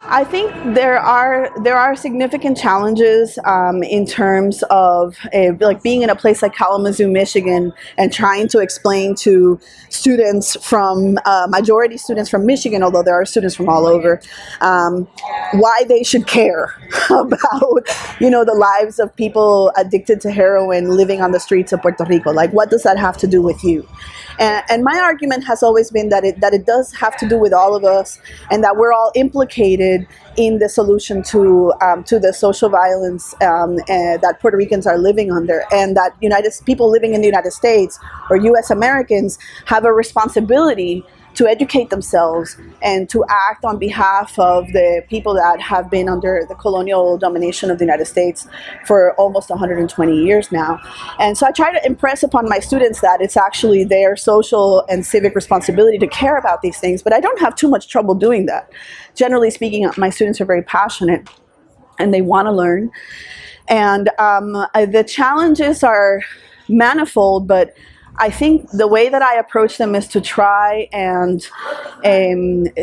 I think there are significant challenges in terms of like being in a place like Kalamazoo, Michigan, and trying to explain to students from majority students from Michigan, although there are students from all over, why they should care about the lives of people addicted to heroin living on the streets of Puerto Rico. Like, what does that have to do with you? And my argument has always been that it does have to do with all of us, and that we're all implicated in the solution to the social violence that Puerto Ricans are living under, and that people living in the United States or U.S. Americans have a responsibility to educate themselves and to act on behalf of the people that have been under the colonial domination of the United States for almost 120 years now. And so I try to impress upon my students that it's actually their social and civic responsibility to care about these things, but I don't have too much trouble doing that. Generally speaking, my students are very passionate and they want to learn. And the challenges are manifold, but I think the way that I approach them is to try and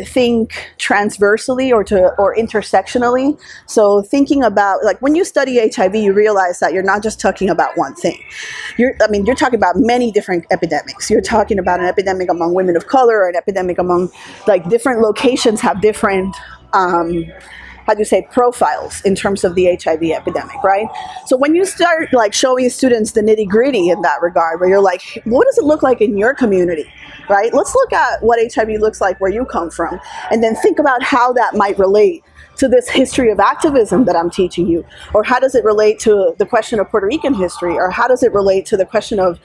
think transversely or intersectionally. So thinking about, like, when you study HIV, you realize that you're not just talking about one thing. You're talking about many different epidemics. You're talking about an epidemic among women of color, or an epidemic among, like, different locations have different profiles in terms of the HIV epidemic, right? So when you start like showing students the nitty-gritty in that regard, where you're like, what does it look like in your community, right? Let's look at what HIV looks like where you come from, and then think about how that might relate to this history of activism that I'm teaching you, or how does it relate to the question of Puerto Rican history, or how does it relate to the question of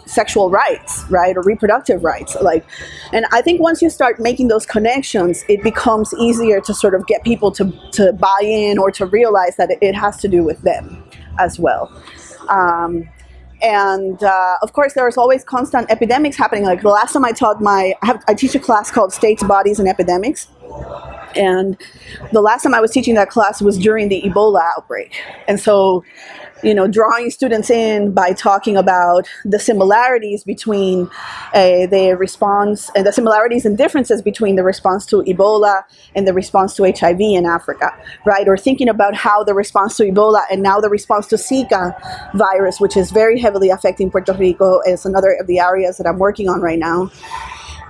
sexual rights, right, or reproductive rights, like. And I think once you start making those connections, it becomes easier to sort of get people to buy in, or to realize that it has to do with them as well. Of course, there's always constant epidemics happening. Like the last time I taught I teach a class called States, Bodies, and Epidemics. And the last time I was teaching that class was during the Ebola outbreak. And so, drawing students in by talking about the similarities between the response, and the similarities and differences between the response to Ebola and the response to HIV in Africa, right? Or thinking about how the response to Ebola and now the response to Zika virus, which is very heavily affecting Puerto Rico, is another of the areas that I'm working on right now,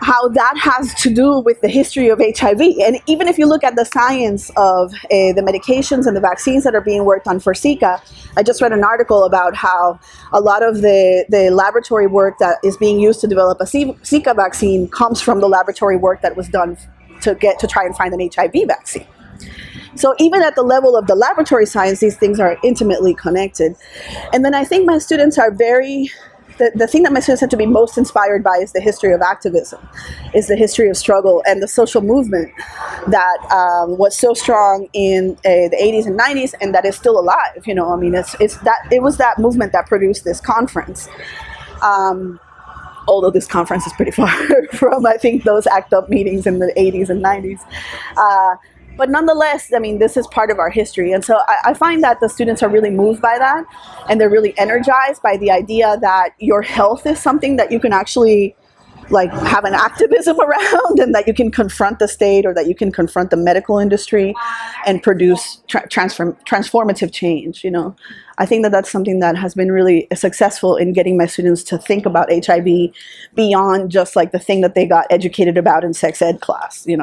how that has to do with the history of HIV. And even if you look at the science of the medications and the vaccines that are being worked on for Zika, I just read an article about how a lot of the laboratory work that is being used to develop a Zika vaccine comes from the laboratory work that was done to try and find an HIV vaccine. So even at the level of the laboratory science, these things are intimately connected. And then I think my students are the thing that my students have to be most inspired by is the history of activism, is the history of struggle and the social movement that was so strong in the 80s and 90s, and that is still alive. It was that movement that produced this conference. Although this conference is pretty far from, I think, those ACT UP meetings in the 80s and 90s. But nonetheless, this is part of our history. And so I find that the students are really moved by that, and they're really energized by the idea that your health is something that you can actually have an activism around, and that you can confront the state, or that you can confront the medical industry and produce transformative change. I think that that's something that has been really successful in getting my students to think about HIV beyond just the thing that they got educated about in sex ed class.